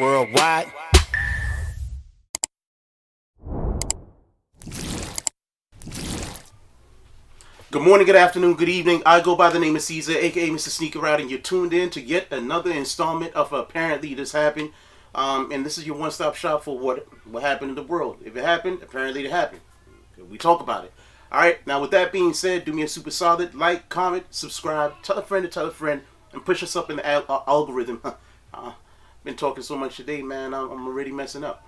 worldwide. Good morning, good afternoon, good evening. I go by the name of Caesar, aka Mr. Sneaker Out, and you're tuned in to yet another installment of Apparently This Happened. And this is your one-stop shop for what happened in the world. If it happened, apparently it happened. We talk about it. Alright, now with that being said, do me a super solid like, comment, subscribe, tell a friend to tell a friend, and push us up in the algorithm. Been talking so much today, man, I'm already messing up.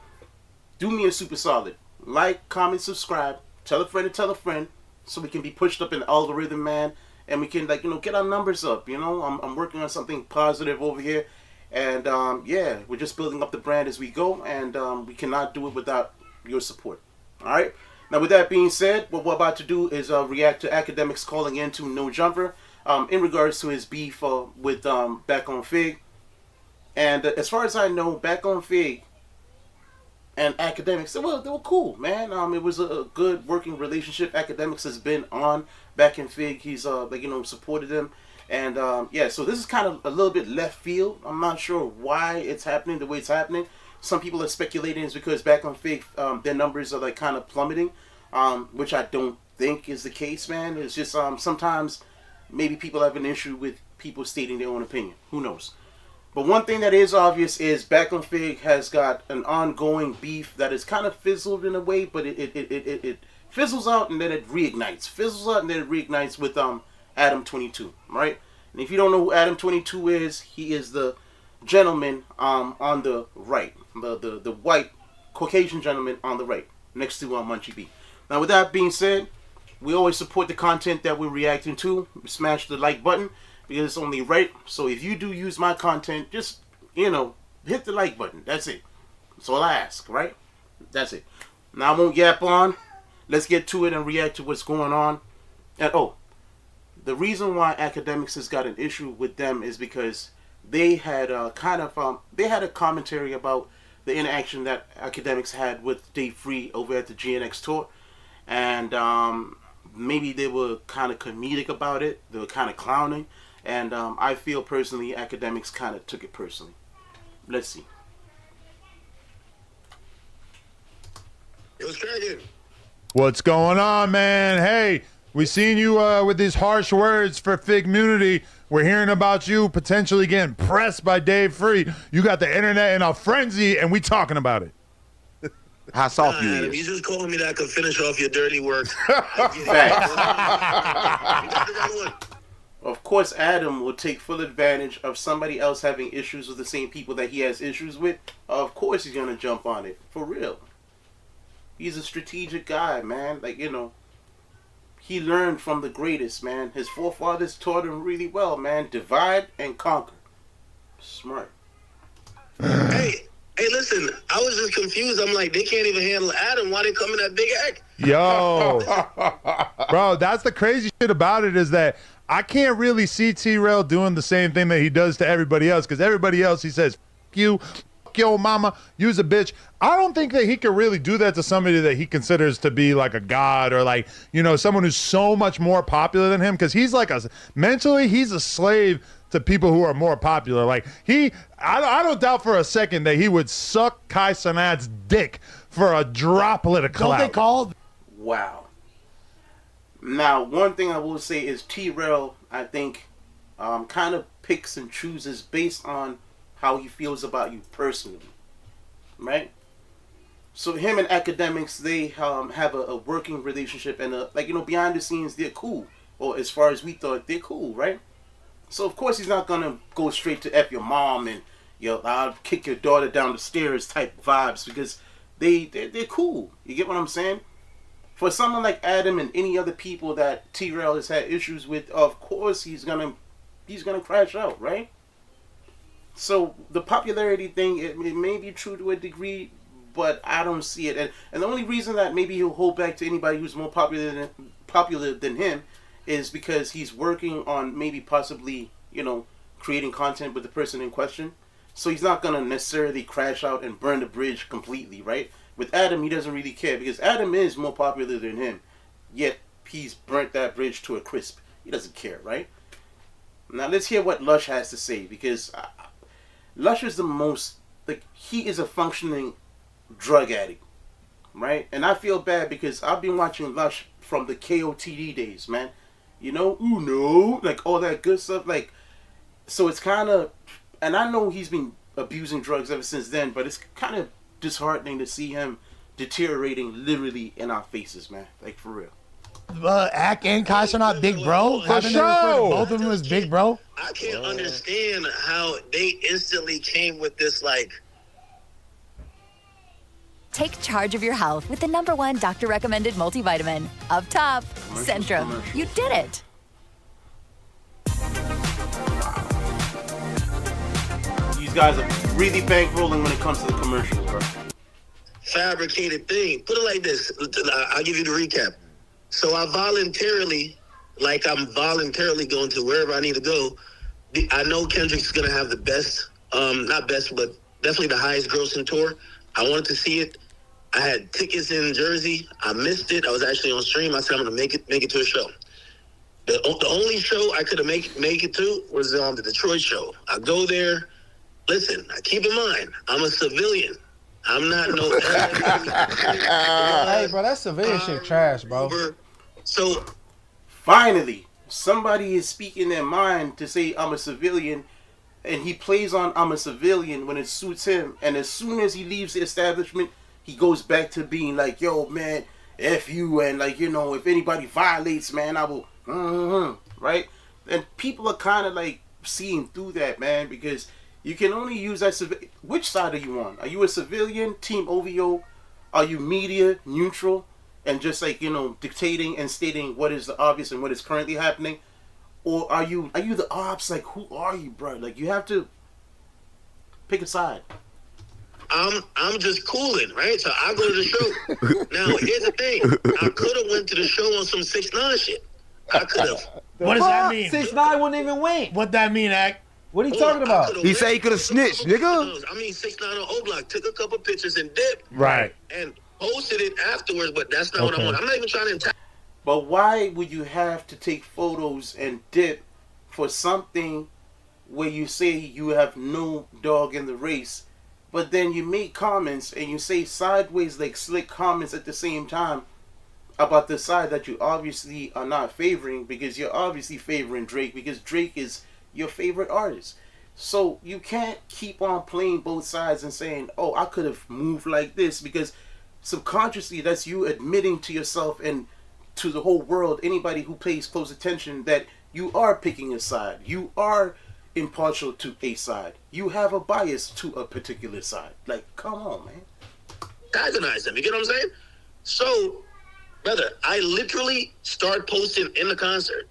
Do me a super solid. Like, comment, subscribe, tell a friend to tell a friend, so we can be pushed up in the algorithm, man, and we can, like, get our numbers up, I'm working on something positive over here, and, yeah, we're just building up the brand as we go, and, we cannot do it without your support. Alright? Now, with that being said, what we're about to do is react to Akademiks calling in to No Jumper in regards to his beef with Back On Figg. And as far as I know, Back On Figg and Akademiks, they were cool, man. It was a good working relationship. Akademiks has been on Back On Figg. He's supported him, and yeah. So this is kind of a little bit left field. I'm not sure why it's happening the way it's happening. Some people are speculating it's because Back On Figg, their numbers are like kind of plummeting, which I don't think is the case, man. It's just sometimes maybe people have an issue with people stating their own opinion. Who knows? But one thing that is obvious is Back On Figg has got an ongoing beef that is kind of fizzled in a way, but it fizzles out and then it reignites. Fizzles out and then it reignites with Adam 22, right? And if you don't know who Adam 22 is, he is the gentleman on the right, the white Caucasian gentleman on the right, next to Munchie B. Now, with that being said, we always support the content that we're reacting to. Smash the like button because it's only right. So if you do use my content, just hit the like button. That's it. That's all I ask, right? That's it. Now I won't yap on. Let's get to it and react to what's going on. And the reason why Akademiks has got an issue with them is because they had a commentary about the interaction that Akademiks had with Dave Free over at the GNX tour, and maybe they were kind of comedic about it. They were kind of clowning, and I feel personally Akademiks kind of took it personally. Let's see. It was cracking. What's going on, man? Hey, we seen you with these harsh words for Figmunity. We're hearing about you potentially getting pressed by Dave Free. You got the internet in a frenzy, and we talking about it. How soft you is. If you just calling me that, I could finish off your dirty work. Of course, Adam will take full advantage of somebody else having issues with the same people that he has issues with. Of course he's going to jump on it. For real. He's a strategic guy, man. He learned from the greatest, man. His forefathers taught him really well, man. Divide and conquer. Smart. Hey, listen. I was just confused. I'm like, they can't even handle Adam. Why they coming that big act? Yo. Bro, that's the crazy shit about it is that I can't really see T-Rell doing the same thing that he does to everybody else, because everybody else, he says, F you, f your mama, you's a bitch. I don't think that he could really do that to somebody that he considers to be like a god or like, someone who's so much more popular than him, because he's like mentally, he's a slave to people who are more popular. Like I don't doubt for a second that he would suck Kai Cenat's dick for a droplet of clout. Don't they call? Wow. Now, one thing I will say is T-Rell, I think, kind of picks and chooses based on how he feels about you personally, right? So him and Akademiks, they have a working relationship, and behind the scenes, they're cool. Or as far as we thought, they're cool, right? So of course he's not gonna go straight to F your mom and I'll kick your daughter down the stairs type vibes, because they're cool. You get what I'm saying? For someone like Adam and any other people that T-Rell has had issues with, of course he's gonna crash out, right? So the popularity thing, it may be true to a degree, but I don't see it. And the only reason that maybe he'll hold back to anybody who's more popular than him is because he's working on maybe possibly, creating content with the person in question. So he's not going to necessarily crash out and burn the bridge completely, right? With Adam, he doesn't really care because Adam is more popular than him. Yet he's burnt that bridge to a crisp. He doesn't care, right? Now let's hear what Lush has to say, because Lush is the most like he is a functioning drug addict, right? And I feel bad because I've been watching Lush from the KOTD days, man. You know, Uno, like all that good stuff. Like, so it's kind of, and I know he's been abusing drugs ever since then, but it's kind of disheartening to see him deteriorating literally in our faces, man. Like, for real. Ak and Kosh are not big bro. For sure. Both of them is big bro. I can't understand how they instantly came with this, like, Take charge of your health with the #1 doctor-recommended multivitamin. Up top, Centrum. You did it. These guys are really bankrolling when it comes to the commercials, bro. fabricated thing. Put it like this. I'll give you the recap. So I'm voluntarily going to wherever I need to go. I know Kendrick's going to have the best, not best, but definitely the highest grossing tour. I wanted to see it. I had tickets in Jersey. I missed it. I was actually on stream. I said I'm going to make it to a show. The only show I could have make it to was the Detroit show. I go there. Listen, keep in mind, I'm a civilian. I'm not no. Hey, bro, that civilian shit trash, bro. So finally, somebody is speaking their mind to say I'm a civilian, and he plays on I'm a civilian when it suits him. And as soon as he leaves the establishment, he goes back to being like, yo, man, F you, and like, you know, if anybody violates, man, I will, right? And people are kind of like seeing through that, man, because you can only use that which side are you on? Are you a civilian, Team OVO? Are you media, neutral, and just like, you know, dictating and stating what is the obvious and what is currently happening? Or are you the ops? Like, who are you, bro? Like, you have to pick a side. I'm just cooling, right? So I go to the show. Now, here's the thing. I could have went to the show on some 6ix9ine shit. I could have. What does that mean? 6ix9ine wouldn't even win. What that mean, Ak? What are you talking about? He said he could have snitched, nigga. I mean, 6ix9ine on O-Block took a couple pictures and dipped. Right. And posted it afterwards, but that's not what I want. I'm not even trying to attack. But why would you have to take photos and dip for something where you say you have no dog in the race, but then you make comments and you say sideways like slick comments at the same time about the side that you obviously are not favoring, because you're obviously favoring Drake because Drake is your favorite artist. So you can't keep on playing both sides and saying, oh, I could have moved like this, because subconsciously that's you admitting to yourself and to the whole world, anybody who pays close attention, that you are picking a side. You are impartial to a side. You have a bias to a particular side. Like, come on, man. Antagonize them. You get what I'm saying? So, brother, I literally start posting in the concert.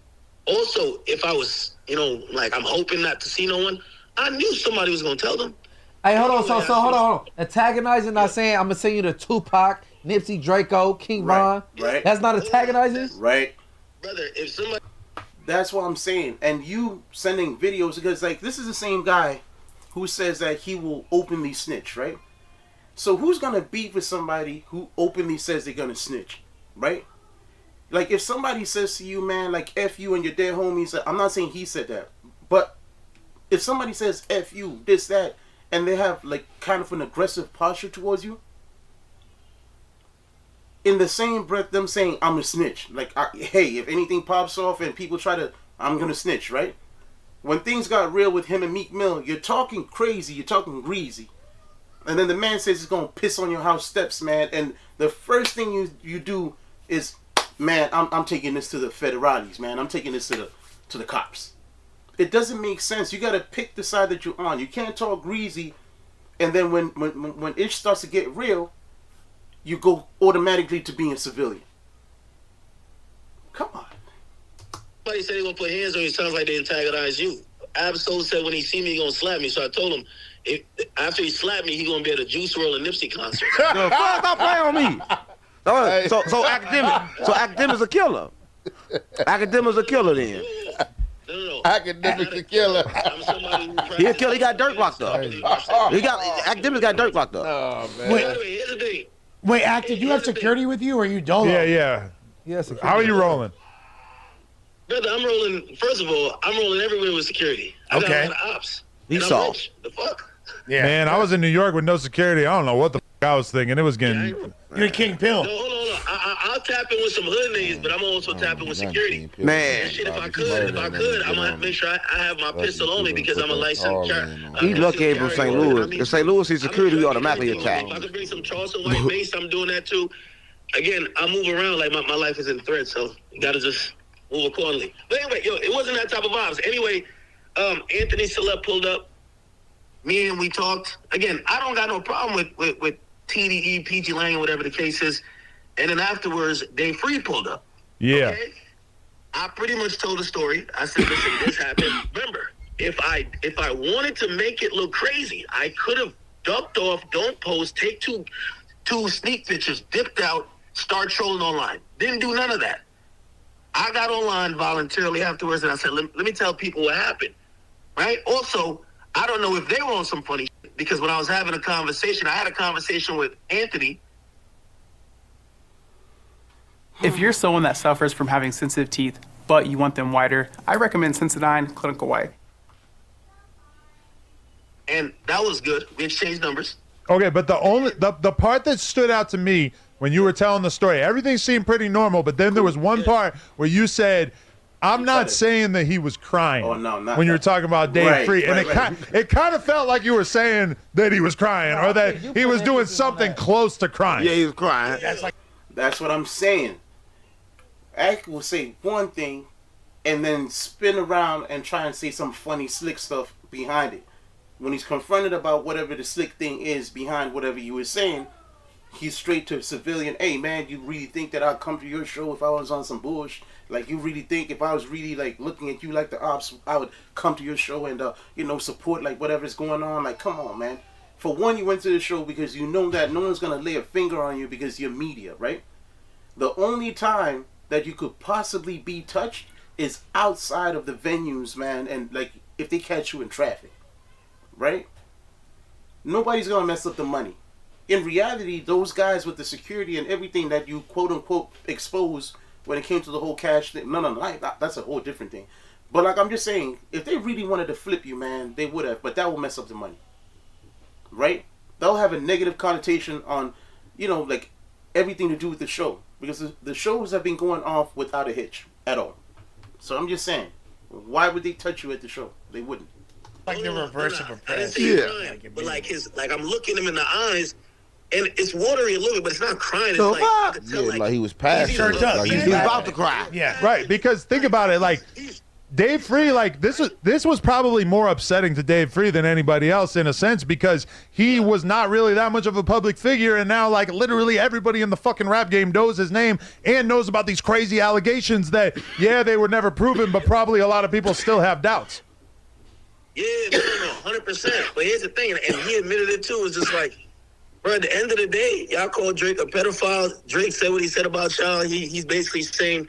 Also, if I was, you know, like, I'm hoping not to see no one, I knew somebody was going to tell them. Hey, hold on. So hold on. Antagonizing, not saying I'm going to send you to Tupac, Nipsey, Draco, King Von. Right. That's not antagonizing? Right. Brother, if somebody... That's what I'm saying. And you sending videos, because like this is the same guy who says that he will openly snitch, right? So who's gonna beef with somebody who openly says they're gonna snitch, right? Like if somebody says to you, man, like F you and your dead homies, I'm not saying he said that, but if somebody says F you, this, that, and they have like kind of an aggressive posture towards you, in the same breath, them saying, I'm a snitch. Like, hey, if anything pops off and people try to, I'm going to snitch, right? When things got real with him and Meek Mill, you're talking crazy, you're talking greasy. And then the man says he's going to piss on your house steps, man. And the first thing you do is, man, I'm taking this to the federales, man. I'm taking this to the cops. It doesn't make sense. You got to pick the side that you're on. You can't talk greasy. And then when it starts to get real, you go automatically to being a civilian. Come on. Somebody said they gonna put hands on you. Sounds like they antagonize you. Absol said when he see me, he gonna slap me. So I told him, after he slapped me, he gonna be at a Juice WRLD and Nipsey concert. No, stop playing on me. So Akademiks a killer. Akademiks a killer then. No. Akademiks a killer. I'm somebody who He a killer. He got Dirk locked up. Akademiks got Dirk locked up. Oh man. Wait, here's the thing. Wait, Ak, did you have security with you or you dolo? Yeah. Yes. How are you rolling? Brother, I'm rolling. First of all, I'm rolling everywhere with security. I got a lot of ops. He And I'm saw. rich. The fuck? Yeah. Man, I was in New York with no security. I don't know what the fuck I was thinking. It was getting. You're King Pill. No, hold on. I'll tap in with some hood niggas, but I'm also tapping with security. Man. And shit, if I could, I'm gonna make sure I have my pistol on me because I'm a licensed carrier. He lucky ain't from St. Louis. In St. Louis, he's security, we automatically attack. If I could bring some Charleston White Mace, I'm doing that too. Again, I move around like my life is in threat, so you gotta just move accordingly. But anyway, it wasn't that type of vibes. Anyway, Anthony Celeb pulled up. Me and we talked. Again, I don't got no problem with TDE, PG Lang, whatever the case is. And then afterwards, Dave Free pulled up. Yeah. Okay? I pretty much told the story. I said, listen, this happened. Remember, if I wanted to make it look crazy, I could have ducked off, don't post, take two sneak pictures, dipped out, start trolling online. Didn't do none of that. I got online voluntarily afterwards, and I said, let me tell people what happened. Right? Also, I don't know if they were on some funny shit, because when I was having a conversation, I had a conversation with Anthony. If you're someone that suffers from having sensitive teeth, but you want them whiter, I recommend Sensodyne Clinical White. And that was good. We exchanged numbers. Okay, but the part that stood out to me when you were telling the story, everything seemed pretty normal, but then there was one part where you said, I'm not saying that he was crying. Oh, no, not when you were that. talking about Dave Right, Free. And right. it kind of felt like you were saying that he was crying or that he was doing something close to crying. Yeah, he was crying. That's what I'm saying. Ak will say one thing and then spin around and try and say some funny, slick stuff behind it. When he's confronted about whatever the slick thing is behind whatever you were saying, he's straight to civilian. Hey, man, you really think that I'd come to your show if I was on some bullshit? Like, you really think if I was really, like, looking at you like the ops, I would come to your show and, support, like, whatever's going on? Like, come on, man. For one, you went to the show because you know that no one's going to lay a finger on you because you're media, right? The only time that you could possibly be touched is outside of the venues, man, and, like, if they catch you in traffic, right? Nobody's going to mess up the money. In reality, those guys with the security and everything that you quote-unquote exposed when it came to the whole cash thing, no, that's a whole different thing. But, like, I'm just saying, if they really wanted to flip you, man, they would have, but that will mess up the money, right? They'll have a negative connotation on, like, everything to do with the show, because the shows have been going off without a hitch at all. So I'm just saying, why would they touch you at the show? They wouldn't. Like the reverse of a I didn't press. say he's crying, but like I'm looking him in the eyes, and it's watery a little bit, but it's not crying. It's So like I fuck? could tell, Yeah, like he was passionate. Sure does. Like He's about to cry. Yeah. Right, because think about it, like Dave Free, like this was probably more upsetting to Dave Free than anybody else in a sense, because he was not really that much of a public figure, and now like literally everybody in the fucking rap game knows his name and knows about these crazy allegations that they were never proven, but probably a lot of people still have doubts. Yeah, no, 100%. But here's the thing, and he admitted it too. It's just like, bro, at the end of the day, y'all called Drake a pedophile. Drake said what he said about y'all. He's basically saying,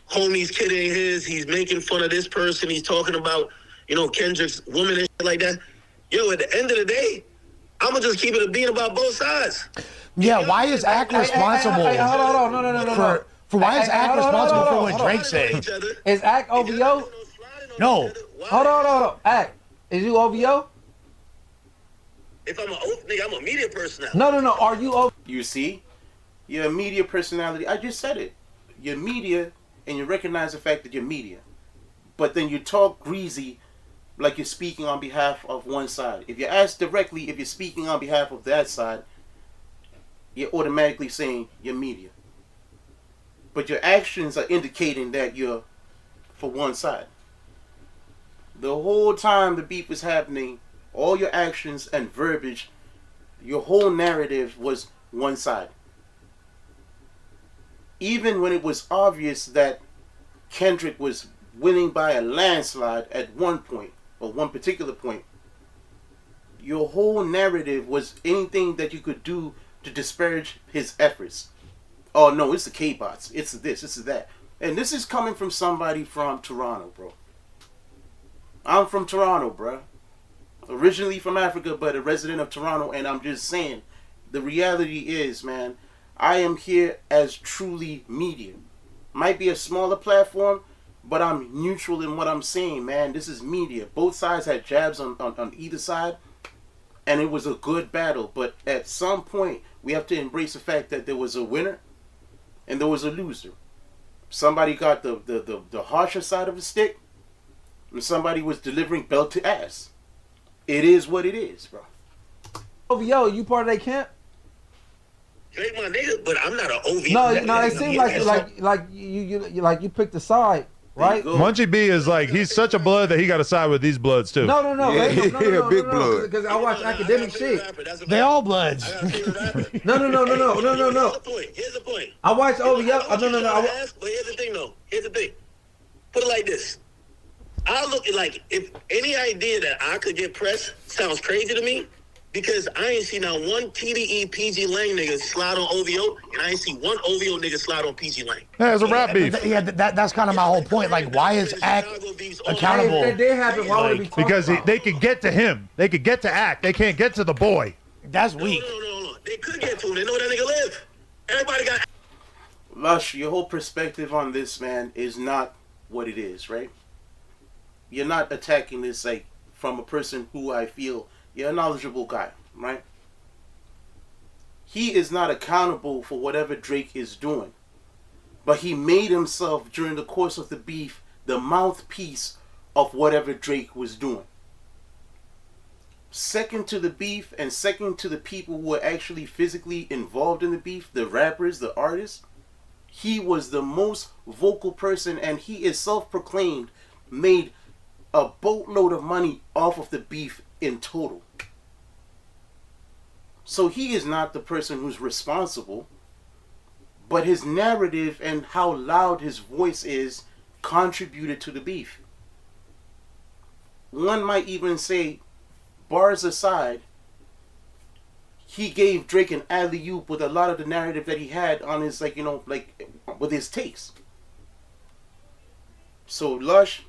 homie's kid ain't his. He's making fun of this person. He's talking about, Kendrick's woman and shit like that. Yo, at the end of the day, I'm going to just keep it a being about both sides. Yeah, why is Ak responsible? Hold on, no. For why is Ak responsible for what Drake said? Is Ak OVO? No. Hold on. Ak, is you OVO? If I'm I'm a media person now. No. Are you OVO? You see, you're a media personality. I just said it. You're media, and you recognize the fact that you're media. But then you talk greasy like you're speaking on behalf of one side. If you're asked directly if you're speaking on behalf of that side, you're automatically saying you're media. But your actions are indicating that you're for one side. The whole time the beef was happening, all your actions and verbiage, your whole narrative was one side. Even when it was obvious that Kendrick was winning by a landslide at one point, or one particular point, your whole narrative was anything that you could do to disparage his efforts. Oh no, it's the K-Bots, it's this, it's that. And this is coming from somebody from Toronto, bro. I'm from Toronto, bro. Originally from Africa, but a resident of Toronto, and I'm just saying, the reality is, man, I am here as truly media. Might be a smaller platform, but I'm neutral in what I'm saying, man. This is media. Both sides had jabs on either side. and it was a good battle. But at some point, we have to embrace the fact that there was a winner and there was a loser. Somebody got the harsher side of the stick, and somebody was delivering belt to ass. It is what it is, bro. OVO, you part of that camp? Drake my nigga, but I'm not an OVO. No, it seems like you picked a side, right? Munchie B is like, he's such a blood that he got to side with these bloods too. No, big blood. Because I watch academic shit. They all bloods. I got a favorite rapper. No. Here's the point. I watch OVO. No. But here's the thing, though. Here's the thing. Put it like this. I look at like if any idea that I could get pressed sounds crazy to me, because I ain't seen not one TDE PG Lang nigga slide on OVO, and I ain't seen one OVO nigga slide on PG Lang. Yeah, it's a rap beef. Yeah, that's kind of my whole point. Like, why is Act accountable? If that did happen, why would it be talked Because about? they could get to him. They could get to Act. They can't get to the boy. That's weak. No. They could get to him. They know where that nigga live. Everybody got. Lush, your whole perspective on this, man, is not what it is, right? You're not attacking this like from a person who I feel you're a knowledgeable guy, right? He is not accountable for whatever Drake is doing, but he made himself during the course of the beef the mouthpiece of whatever Drake was doing. Second to the beef and second to the people who were actually physically involved in the beef, the rappers, the artists, he was the most vocal person, and he is self-proclaimed made a boatload of money off of the beef in total. So he is not the person who's responsible, but his narrative and how loud his voice is contributed to the beef. One might even say, bars aside, he gave Drake an alley-oop with a lot of the narrative that he had on his, with his takes. So, Lush,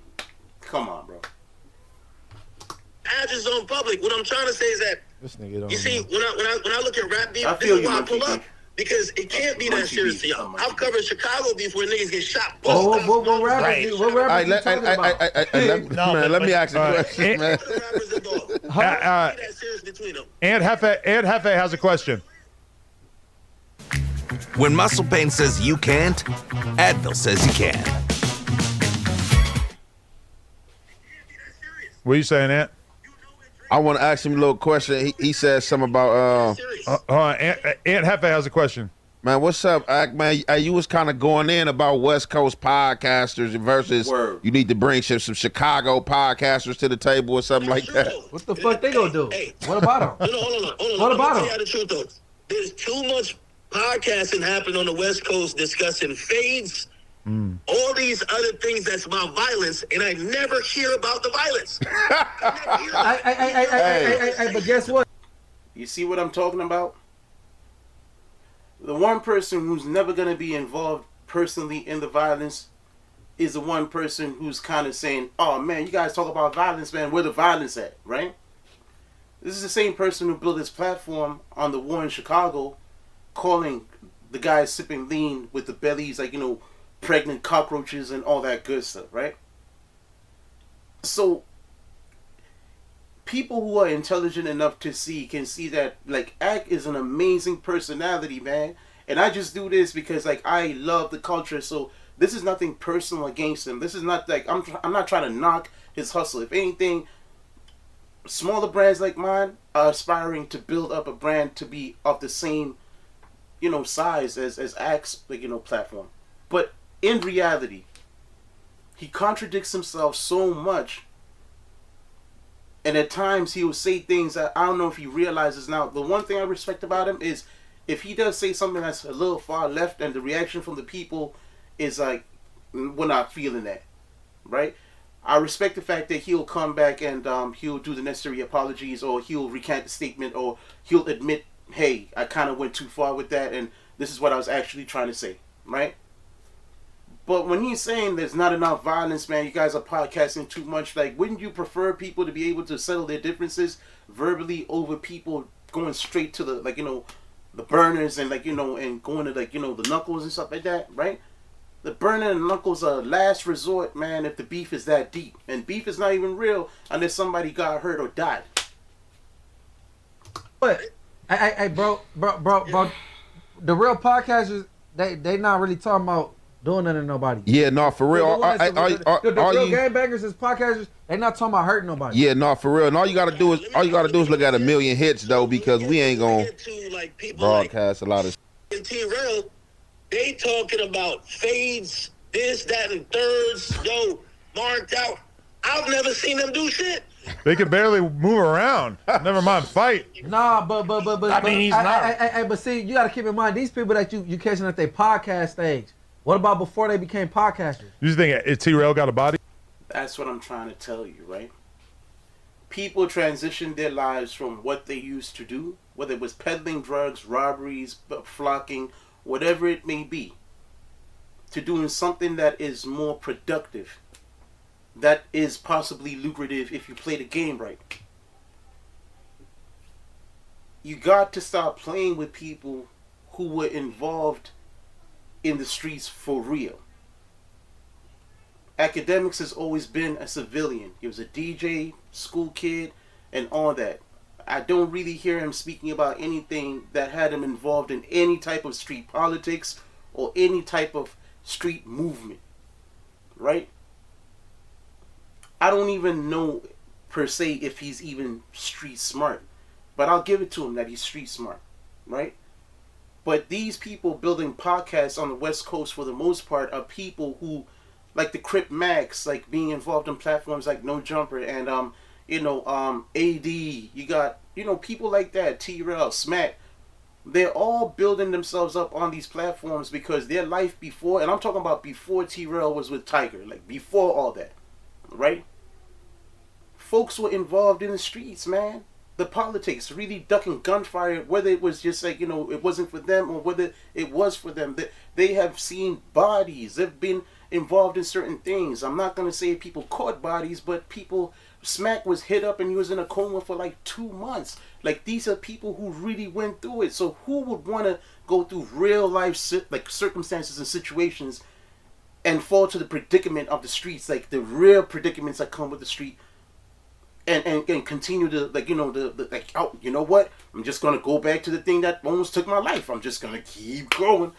come on, bro. Add his own public. What I'm trying to say is that This nigga don't you see, when I look at rap beef, I this feel is you, why I Monkey pull up. Beef. Because it can't be that Monkey serious Beef. to y'all. Monkey I've covered Chicago beef where niggas get shot. What rappers Right. you All right, talking about? let me ask you a question, man. Rappers involved. It Uh, can't be that serious between them. Aunt Hefe has a question. When muscle pain says you can't, Advil says you can. What are you saying, Aunt? I want to ask him a little question. He said something about Serious. Aunt Hefe has a question. man, what's up, Act, man? You was kind of going in about West Coast podcasters versus Word. you need to bring some Chicago podcasters to the table or something like that. What the fuck they gonna do? Hey. What about them? No, hold on. What about Let me him? tell you the truth, though. There's too much podcasting happening on the West Coast discussing fades, all these other things that's about violence, and I never hear about the violence. I never hear about it. Hey, but guess what? You see what I'm talking about? The one person who's never going to be involved personally in the violence is the one person who's kind of saying, oh man, you guys talk about violence, man, where the violence at, right? This is the same person who built his platform on the war in Chicago, calling the guys sipping lean with the bellies, pregnant cockroaches and all that good stuff, right? So, people who are intelligent enough to see can see that, Ack is an amazing personality, man. And I just do this because, I love the culture, so this is nothing personal against him. This is not, I'm not trying to knock his hustle. If anything, smaller brands like mine are aspiring to build up a brand to be of the same, size as Ack's, platform. But in reality, he contradicts himself so much, and at times he will say things that I don't know if he realizes now. The one thing I respect about him is if he does say something that's a little far left and the reaction from the people is like, we're not feeling that, right? I respect the fact that he'll come back and he'll do the necessary apologies, or he'll recant the statement, or he'll admit, hey, I kind of went too far with that, and this is what I was actually trying to say, right? But when he's saying there's not enough violence, man, you guys are podcasting too much, wouldn't you prefer people to be able to settle their differences verbally over people going straight to the, the burners and, and going to, the knuckles and stuff like that, right? The burner and knuckles are last resort, man, if the beef is that deep. And beef is not even real unless somebody got hurt or died. But hey, bro, the real podcasters, they not really talking about doing nothing to nobody. Yeah, no, for real. The real gangbangers is podcasters. They not talking about hurting nobody. Yeah, no, for real. And all you gotta do is look at 1 million hits though, because we ain't gonna broadcast a lot of. T-Rell, they talking about fades, this, that, and thirds. Yo, marked out. I've never seen them do shit. They could barely move around. Never mind fight. Nah, but I mean, he's not. but see, you got to keep in mind these people that you catching at their podcast stage. What about before they became podcasters? You just think T-Rell got a body? That's what I'm trying to tell you, right? People transition their lives from what they used to do, whether it was peddling drugs, robberies, flocking, whatever it may be, to doing something that is more productive, that is possibly lucrative if you play the game right. You got to stop playing with people who were involved in the streets for real. Akademiks has always been a civilian. He was a DJ, school kid, and all that. I don't really hear him speaking about anything that had him involved in any type of street politics or any type of street movement, right? I don't even know per se if he's even street smart, but I'll give it to him that he's street smart, right? But these people building podcasts on the West Coast for the most part are people who, like the Crip Max, like being involved in platforms like No Jumper and AD, you got, people like that, T-Rell, Smack. They're all building themselves up on these platforms because their life before, and I'm talking about before T-Rell was with Tiger, like before all that, right? Folks were involved in the streets, man. The politics, really ducking gunfire, whether it was just like, it wasn't for them or whether it was for them. They have seen bodies. They've been involved in certain things. I'm not going to say people caught bodies, but people, Smack was hit up and he was in a coma for like 2 months. Like, these are people who really went through it. So who would want to go through real life circumstances and situations and fall to the predicament of the streets, like the real predicaments that come with the street? And continue to you know what? I'm just gonna go back to the thing that almost took my life. I'm just gonna keep going.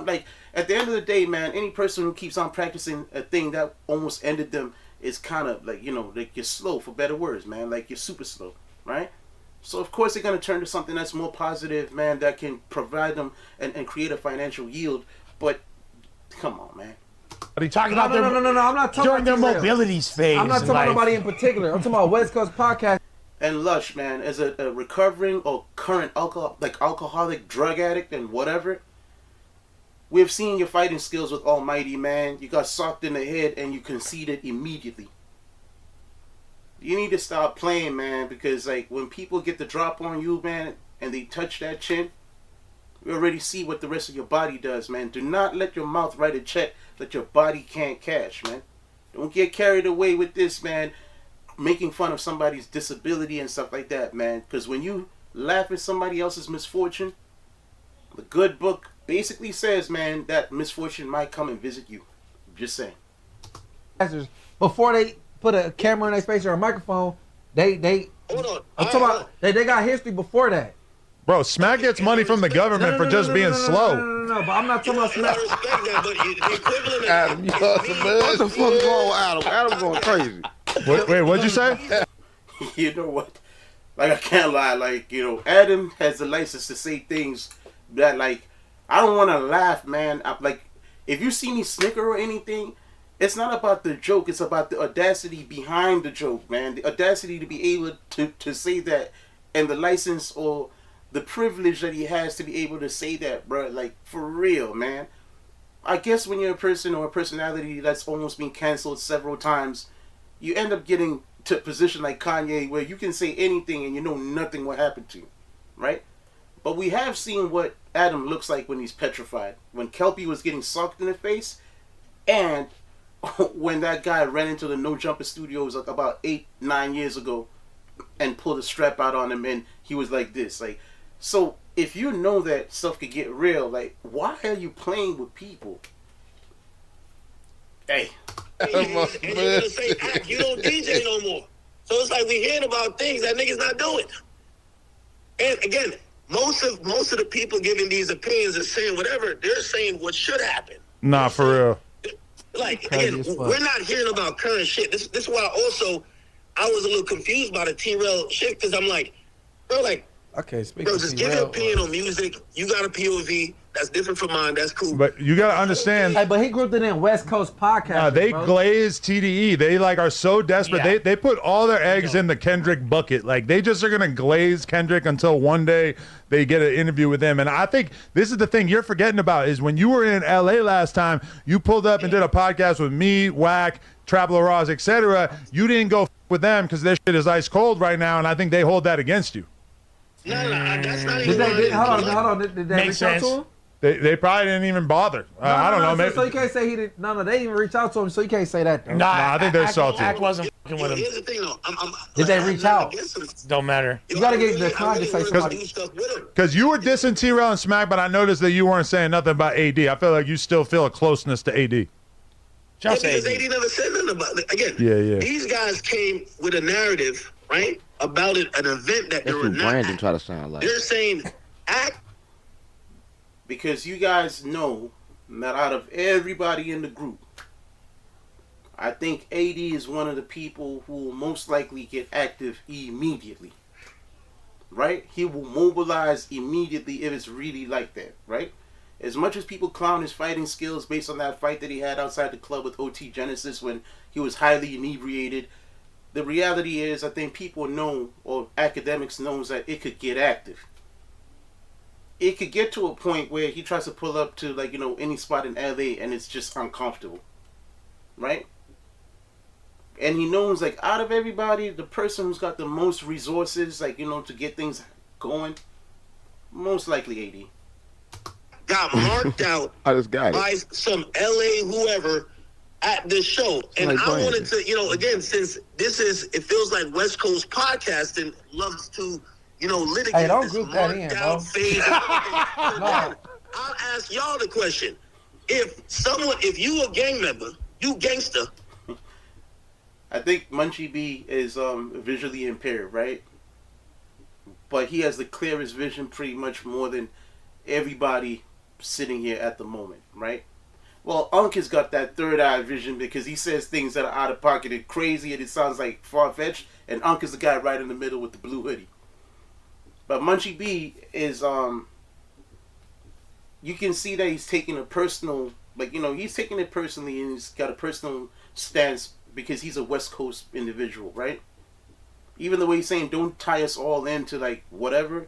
Like, at the end of the day, man, any person who keeps on practicing a thing that almost ended them is kind of like, like you're slow, for better words, man. Like, you're super slow, right? So of course they're gonna turn to something that's more positive, man, that can provide them and create a financial yield. But come on, man. Are you talking about no, I'm not talking during about their mobility phase? I'm not talking about nobody in particular. I'm talking about West Coast podcast. And Lush, man, as a recovering or current alcoholic, drug addict, and whatever, we've seen your fighting skills with Almighty, man. You got socked in the head and you conceded immediately. You need to stop playing, man, because like when people get the drop on you, man, and they touch that chin, we already see what the rest of your body does, man. Do not let your mouth write a check that your body can't cash, man. Don't get carried away with this, man, making fun of somebody's disability and stuff like that, man. Because when you laugh at somebody else's misfortune, the good book basically says, man, that misfortune might come and visit you. Just saying. Before they put a camera in their face or a microphone, they Hold on. I'm talking about they got history before that. Bro, Smack gets money from the government for just being slow. No, but I'm not talking about Smack. I respect that, but the equivalent of Adam, you what the fuck going on, Adam? Adam going crazy. Wait, what'd you say? You know what? Like, I can't lie. Like, Adam has the license to say things that, like, I don't want to laugh, man. Like, if you see me snicker or anything, it's not about the joke. It's about the audacity behind the joke, man. The audacity to be able to say that, and the license or the privilege that he has to be able to say that, bro. Like, for real, man. I guess when you're a person or a personality that's almost been canceled several times, you end up getting to a position like Kanye where you can say anything and nothing will happen to you, right? But we have seen what Adam looks like when he's petrified. When Kelpie was getting socked in the face, and when that guy ran into the No Jumper Studios like about 8-9 years ago and pulled a strap out on him and he was like this. Like, so if you know that stuff could get real, like, why are you playing with people? Hey. and you're gonna say, you don't DJ no more. So it's like we hearing about things that niggas not doing. And again, most of the people giving these opinions and saying whatever, they're saying what should happen. Nah, for real. Like, again, we're not hearing about current shit. This is why also I was a little confused by the T-Rell shit, because I'm like, bro, like, Okay, speak bro, just give your opinion on music. You got a POV that's different from mine. That's cool. But you gotta understand. Hey, but he grouped it in West Coast podcast. They glaze TDE. They like are so desperate. Yeah. They put all their eggs in the Kendrick bucket. Like they just are gonna glaze Kendrick until one day they get an interview with him. And I think this is the thing you're forgetting about is when you were in LA last time, you pulled up and did a podcast with me, Wack, Trapper Ross, etc. You didn't go with them because their shit is ice cold right now, and I think they hold that against you. No, that's not Did even. they? Hold on. Did they Makes reach out sense. to him? They probably didn't even bother. I don't know. So, Maybe. so you can't say he did. No, they didn't even reach out to him. So you can't say that. Nah, I think they're salty. Act wasn't fucking with him. Here's the thing, though. Did they reach out? Don't matter. You gotta get the con to say somebody. Because you were dissing T-Rell and Smack, but I noticed that you weren't saying nothing about AD. I feel like you still feel a closeness to AD. Just because AD. AD never said nothing about it. Again, Yeah. these guys came with a narrative, right, about an event that they That's were what not Brandon at. try to sound like. They're saying, act. Because you guys know that out of everybody in the group, I think AD is one of the people who will most likely get active immediately. Right? He will mobilize immediately if it's really like that, right? As much as people clown his fighting skills based on that fight that he had outside the club with OT Genesis when he was highly inebriated, the reality is I think people know, or Akademiks knows, that it could get active. It could get to a point where he tries to pull up to, like, any spot in LA and it's just uncomfortable. Right? And he knows, like, out of everybody, the person who's got the most resources, like, to get things going, most likely AD. Got marked out I just got by it. some LA whoever at this show. And Like I Brandon. wanted to, again, since it feels like West Coast podcasting loves to, litigate Hey, don't this group that marked in, out bro. phase. No. I'll ask y'all the question. If you a gang member, you gangster, I think Munchie B is visually impaired, right? But he has the clearest vision pretty much more than everybody sitting here at the moment, right? Well, Unk has got that third eye vision because he says things that are out of pocket and crazy and it sounds like far-fetched, and Unk is the guy right in the middle with the blue hoodie. But Munchie B is, you can see that he's taking a personal, he's taking it personally and he's got a personal stance because he's a West Coast individual, right? Even the way he's saying, don't tie us all into, whatever,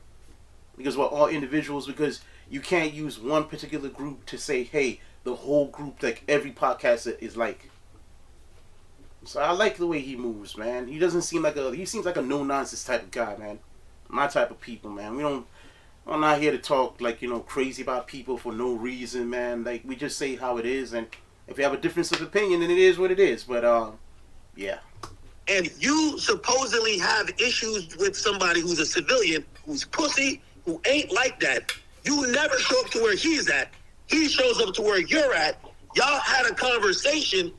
because we're all individuals, because you can't use one particular group to say, hey, the whole group, like every podcaster is like. So I like the way he moves, man. He doesn't seem he seems like a no-nonsense type of guy, man. My type of people, man. I'm not here to talk, crazy about people for no reason, man. Like, we just say how it is, and if you have a difference of opinion, then it is what it is. But, yeah. and you supposedly have issues with somebody who's a civilian, who's pussy, who ain't like that. You never show up to where he's at. He shows up to where you're at. Y'all had a conversation.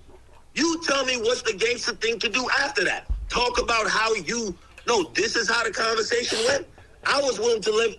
You tell me what's the gangster thing to do after that. Talk about how this is how the conversation went. I was willing to leave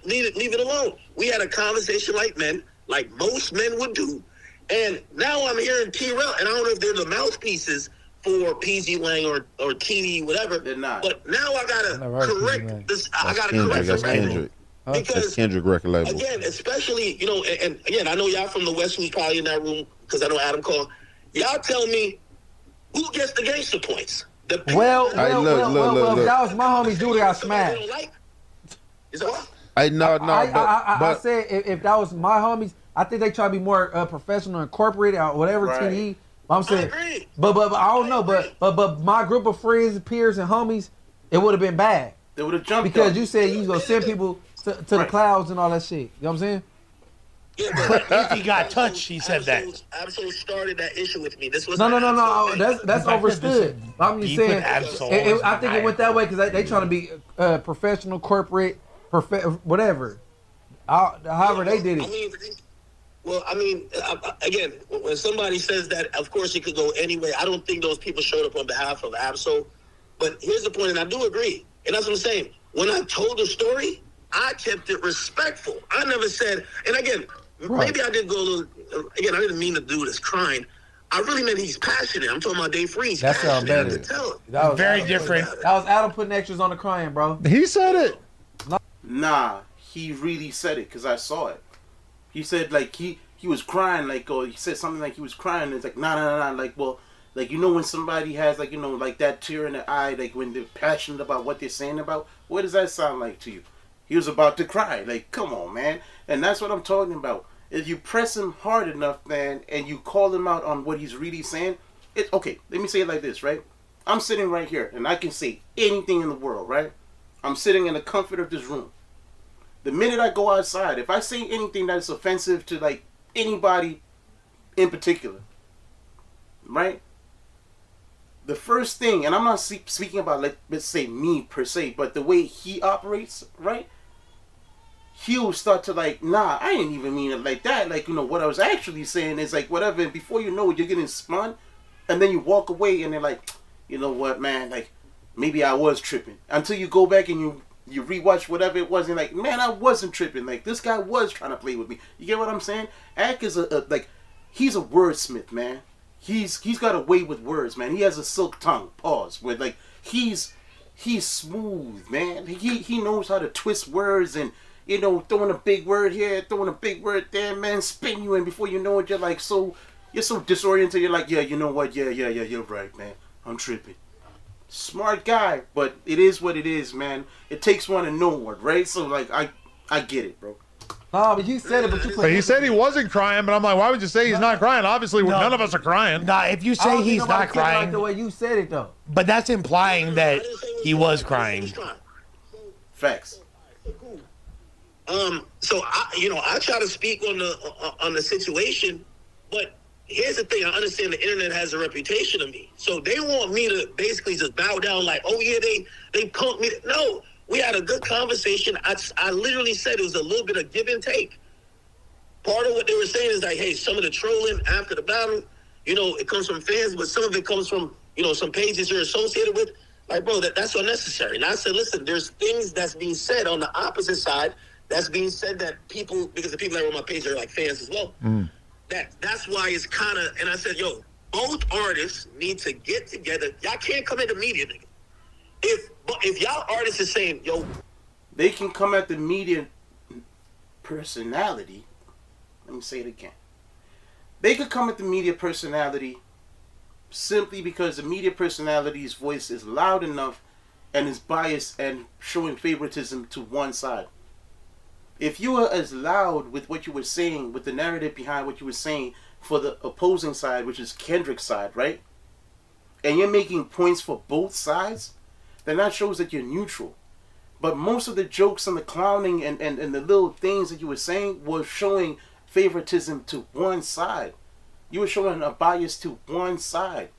it alone. We had a conversation like men, like most men would do. And now I'm hearing T-Rell, and I don't know if they're the mouthpieces for PZ Lang or TD, whatever. They're not. But now I gotta correct this. I gotta correct That's this. Kendrick. That's Because Kendrick record label. again, especially, and again, I know y'all from the West who's probably in that room because I know Adam called. Y'all tell me who gets the gangster points. The Well, Hey, well, look, well, look, well, look, well, look. if that was my homie Judy, I somebody smashed. they don't like. Is that what? Hey, no, I but said if that was my homies, I think they try to be more professional and corporate or whatever. Right. TDE. I'm saying, agree. but I don't know, but my group of friends, peers, and homies, it would have been bad They would have jumped because up. you said you was gonna send people to the Right. clouds and all that shit. You know what I'm saying? Yeah, If he got touched, he said that. Absol started that issue with me. This was No. That's overstood. I'm just Beef with saying. Absol I think it went that way because they trying to be professional, corporate, whatever. However they did it. Again, when somebody says that, of course it could go anyway. I don't think those people showed up on behalf of Absol. But here's the point, and I do agree, and that's what I'm saying. When I told the story, I kept it respectful. I never said, and again, maybe I did go a little, again, I didn't mean to do this crying. I really meant he's passionate. I'm talking about Dave Freeze. That sounds passionate. I better. could tell. That was Very Adam different. That was Adam putting extras on the crying, bro. He said it. Nah, he really said it because I saw it. He said like he was crying, like, or he said something like he was crying. It's like nah, like, well, like, you know, when somebody has like, you know, like that tear in the eye, like when they're passionate about what they're saying about, what does that sound like to you? He was about to cry. Like, come on, man. And that's what I'm talking about. If you press him hard enough, man, and you call him out on what he's really saying, okay, let me say it like this, right? I'm sitting right here, and I can say anything in the world, right? I'm sitting in the comfort of this room. The minute I go outside, if I say anything that's offensive to, like, anybody in particular, right? The first thing, and I'm not speaking about, like, let's say me per se, but the way he operates, right? He'll start to like, nah, I didn't even mean it like that. Like, you know, what I was actually saying is like whatever. And before you know it, you're getting spun. And then you walk away and they're like, you know what, man, like maybe I was tripping. Until you go back and you rewatch whatever it was and like, man, I wasn't tripping. Like, this guy was trying to play with me. You get what I'm saying? Ak is he's a wordsmith, man. He's got a way with words, man. He has a silk tongue. Pause. Where like he's smooth, man. He knows how to twist words and, you know, throwing a big word here, throwing a big word there, man, spin you, and before you know it, you're like you're so disoriented. You're like, yeah, you know what? Yeah, you're right, man. I'm tripping. Smart guy, but it is what it is, man. It takes one to know one, right? So like, I get it, bro. No, but you said it, but you. But he said he wasn't crying, but I'm like, why would you say he's not crying? Obviously, none of us are crying. Nah, if you I don't say think he's nobody not said it like crying, the way you said it though. but that's implying that he was crying. Facts. So I try to speak on the situation, but here's the thing. I understand the internet has a reputation of me, so they want me to basically just bow down, like, oh yeah, they punked me. No, we had a good conversation. I literally said it was a little bit of give and take. Part of what they were saying is like, hey, some of the trolling after the battle, you know, it comes from fans, but some of it comes from, you know, some pages you're associated with. Like, bro, that's unnecessary. And I said, listen, there's things that's being said on the opposite side that's being said that people, because the people that are on my page are like fans as well. That's why it's kind of, and I said, yo, both artists need to get together. Y'all can't come at the media, nigga. If y'all artists is saying, yo, they can come at the media personality. Let me say it again. They could come at the media personality simply because the media personality's voice is loud enough and is biased and showing favoritism to one side. If you were as loud with what you were saying, with the narrative behind what you were saying for the opposing side, which is Kendrick's side, right? And you're making points for both sides, then that shows that you're neutral. But most of the jokes and the clowning and the little things that you were saying were showing favoritism to one side. You were showing a bias to one side.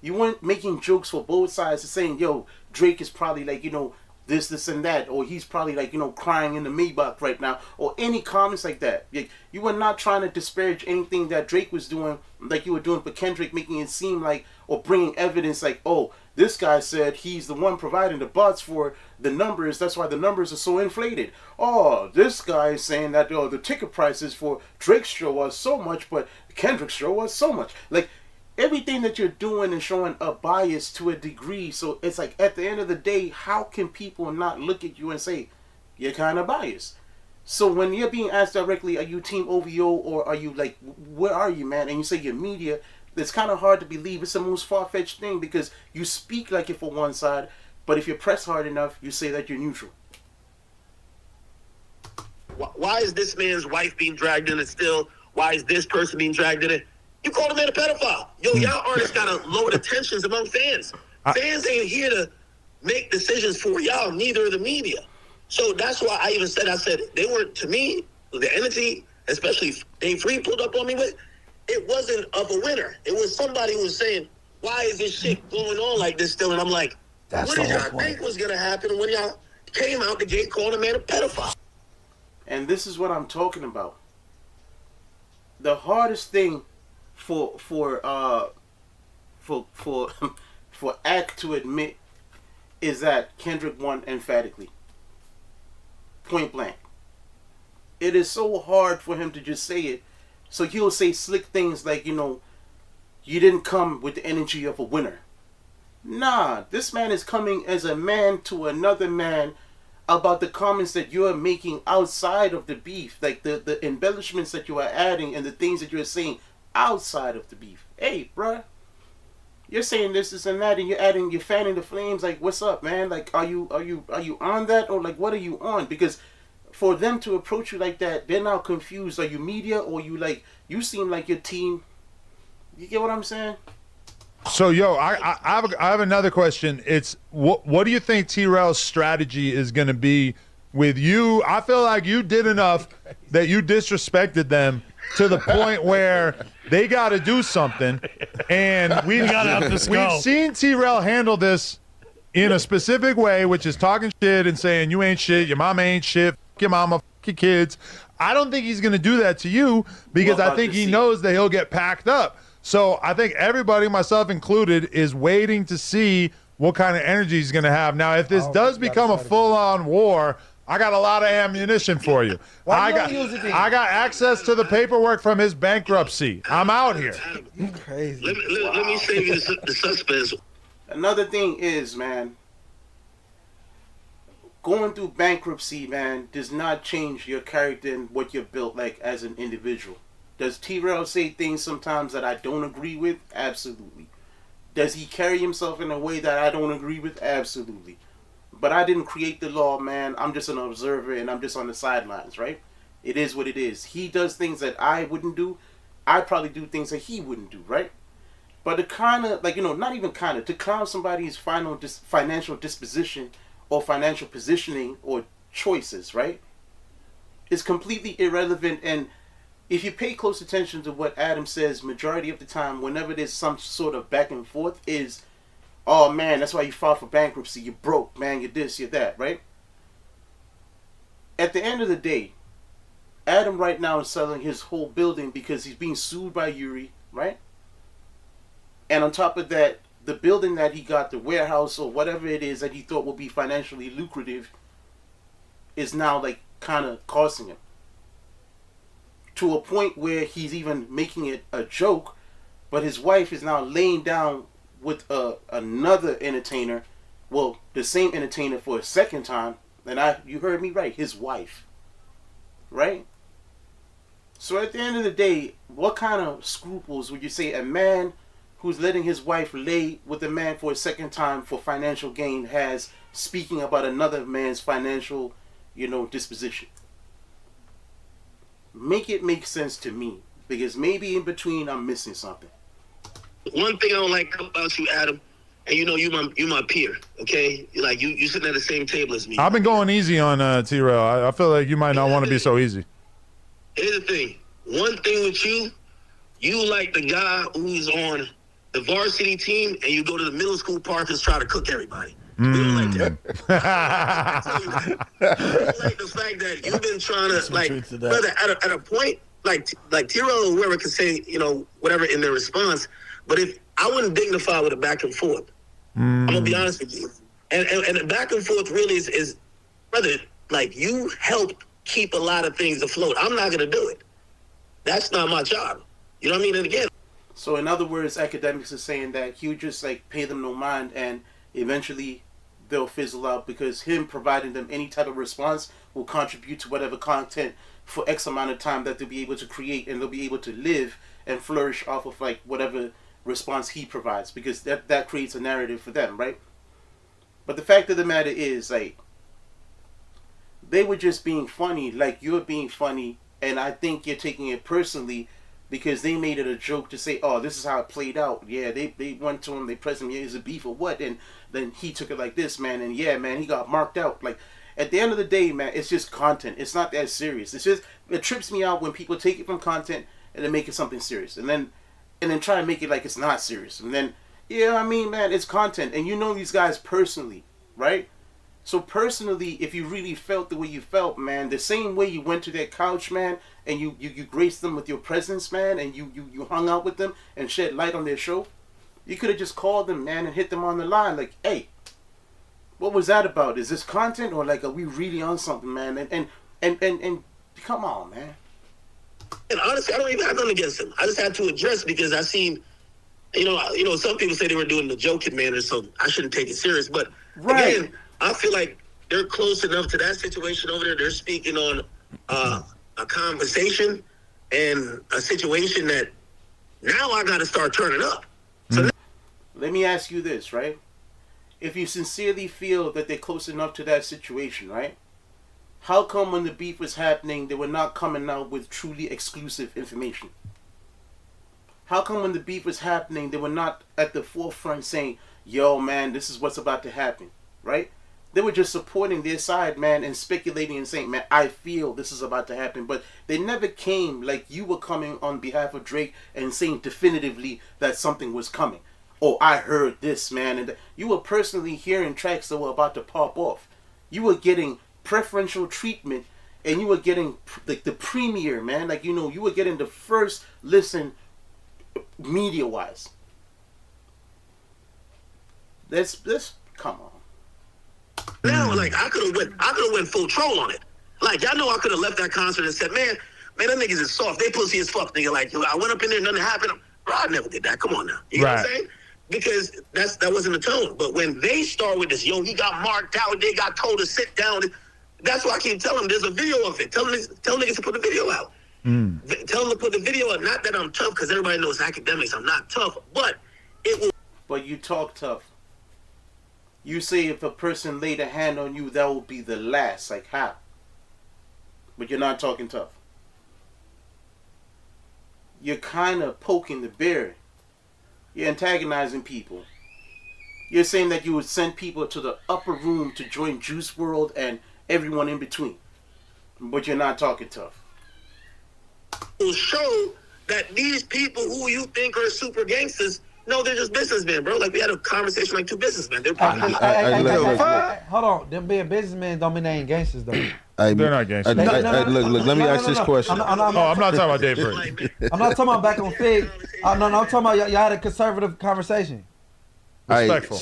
You weren't making jokes for both sides and saying, yo, Drake is probably like, you know, this and that, or he's probably like, you know, crying in the Maybach right now, or any comments like that. You were not trying to disparage anything that Drake was doing, like you were doing for Kendrick, making it seem like, or bringing evidence like, oh, this guy said he's the one providing the bots for the numbers, that's why the numbers are so inflated. Oh, this guy is saying that, oh, the ticket prices for Drake's show was so much, but Kendrick's show was so much. Like, everything that you're doing is showing a bias to a degree. So it's like, at the end of the day, how can people not look at you and say, you're kind of biased? So when you're being asked directly, are you Team OVO or are you like, where are you, man? And you say you're media, it's kind of hard to believe. It's the most far-fetched thing because you speak like it for one side, but if you press hard enough, you say that you're neutral. Why is this man's wife being dragged in it still? Why is this person being dragged in it? You called a man a pedophile. Yo, y'all artists gotta lower the tensions among fans. Fans ain't here to make decisions for y'all, neither are the media. So that's why I even said, they weren't, to me, the energy, especially Dave Free pulled up on me with, it wasn't of a winner. It was somebody who was saying, why is this shit going on like this still? And I'm like, what did y'all think was gonna happen when y'all came out the gate calling a man a pedophile? And this is what I'm talking about. The hardest thing for Ak to admit is that Kendrick won emphatically. point blank. It is so hard for him to just say it. So he'll say slick things like, you didn't come with the energy of a winner. Nah, this man is coming as a man to another man about the comments that you're making outside of the beef. Like the embellishments that you are adding and the things that you're saying outside of the beef. Hey, bruh. You're saying this and that, and you're fanning the flames. Like, what's up, man? Like, are you on that, or like, what are you on? Because for them to approach you like that, they're now confused. Are you media, or you seem like your team? You get what I'm saying? So, I have another question. It's what do you think T-Rell's strategy is going to be with you? I feel like you did enough that you disrespected them to the point where they got to do something. And we've seen T-Rell handle this in a specific way, which is talking shit and saying you ain't shit, your mama ain't shit, f your mama, f your kids. I don't think he's going to do that to you because I think he knows that he'll get packed up. So I think everybody, myself included, is waiting to see what kind of energy he's going to have. Now, if this does become a full-on war, I got a lot of ammunition for you. I got access to the paperwork from his bankruptcy. I'm out here. Crazy. Let me save you the suspense. Another thing is, man, going through bankruptcy, man, does not change your character and what you're built like as an individual. Does T-Rell say things sometimes that I don't agree with? Absolutely. Does he carry himself in a way that I don't agree with? Absolutely. But I didn't create the law, man. I'm just an observer and I'm just on the sidelines, right? It is what it is. He does things that I wouldn't do. I probably do things that he wouldn't do, right? But to kind of, like, not even kind of, to clown somebody's financial disposition or financial positioning or choices, right, is completely irrelevant. And if you pay close attention to what Adam says, majority of the time, whenever there's some sort of back and forth, is, oh man, that's why you filed for bankruptcy. You're broke, man. You're this, you're that, right? At the end of the day, Adam right now is selling his whole building because he's being sued by Yuri, right? And on top of that, the building that he got, the warehouse or whatever it is that he thought would be financially lucrative, is now like kind of costing him. To a point where he's even making it a joke, but his wife is now laying down with another entertainer, well, the same entertainer for a second time, and you heard me right, his wife, right? So at the end of the day, what kind of scruples would you say a man who's letting his wife lay with a man for a second time for financial gain has speaking about another man's financial, disposition? Make it make sense to me, because maybe in between I'm missing something. One thing I don't like about you, Adam, and you my peer, okay? Like you sitting at the same table as me. I've been going easy on T-Rell. I feel like you might not want to be so easy. Here's the thing. One thing with you like the guy who's on the varsity team, and you go to the middle school park and try to cook everybody. We don't like that. We don't like the fact that you've been trying to, brother, at a point, like T-Rell or whoever can say, whatever in their response, but if I wouldn't dignify with a back and forth, I'm gonna be honest with you. And the back and forth really is, brother, like you helped keep a lot of things afloat. I'm not gonna do it. That's not my job. You know what I mean? And again. So in other words, Akademiks is saying that he would just pay them no mind, and eventually they'll fizzle out because him providing them any type of response will contribute to whatever content for X amount of time that they'll be able to create, and they'll be able to live and flourish off of whatever response he provides, because that creates a narrative for them, right? But the fact of the matter is, they were just being funny, like you're being funny, and I think you're taking it personally because they made it a joke to say, oh, this is how it played out. Yeah, they went to him, they pressed him, yeah, is it beef or what? And then he took it like this, man, and yeah, man, he got marked out. Like, at the end of the day, man, it's just content. It's not that serious. It trips me out when people take it from content and then make it something serious. And then try and make it like it's not serious. And then, yeah, I mean, man, it's content. And you know these guys personally, right? So personally, if you really felt the way you felt, man, the same way you went to their couch, man, and you graced them with your presence, man, and you hung out with them and shed light on their show, you could have just called them, man, and hit them on the line like, hey, What was that about? Is this content or like are we really on something, man? And come on, man. And honestly, I don't even have nothing against him. I just had to address because I seen, some people say they were doing the joking manner, so I shouldn't take it serious. But again, I feel like they're close enough to that situation over there. They're speaking on a conversation and a situation that now I got to start turning up. So let me ask you this, right? If you sincerely feel that they're close enough to that situation, right? How come when the beef was happening, they were not coming out with truly exclusive information? How come when the beef was happening, they were not at the forefront saying, yo, man, this is what's about to happen, right? They were just supporting their side, man, and speculating and saying, man, I feel this is about to happen. But they never came like you were coming on behalf of Drake and saying definitively that something was coming. Oh, I heard this, man. And you were personally hearing tracks that were about to pop off. You were getting preferential treatment and you were getting like the premiere, man. Like, you were getting the first listen media-wise. This, come on. Now, like, I could have went full troll on it. Like, y'all know I could have left that concert and said, man, them niggas is soft. They pussy as fuck, nigga. Like, I went up in there, nothing happened. Bro, I never did that. Come on now. You know what I'm saying? Because that wasn't the tone. But when they start with this, he got marked out, they got told to sit down. That's why I keep telling them there's a video of it. Tell niggas to put the video out. Tell them to put the video out. Not that I'm tough, because everybody knows Akademiks. I'm not tough, but it will. But you talk tough. You say if a person laid a hand on you, that will be the last. Like how? But you're not talking tough. You're kind of poking the bear. You're antagonizing people. You're saying that you would send people to the upper room to join Juice WRLD and everyone in between. But you're not talking tough. Will show that these people who you think are super gangsters, no, they're just businessmen, bro. Like, we had a conversation like two businessmen. They're probably... Hold on. Them being businessmen don't mean they ain't gangsters, though. They're not gangsters. Look, let me ask this question. I'm not talking about Dave Free. I'm not talking about Back On Figg. I'm talking about y'all had a conservative conversation. Respectful.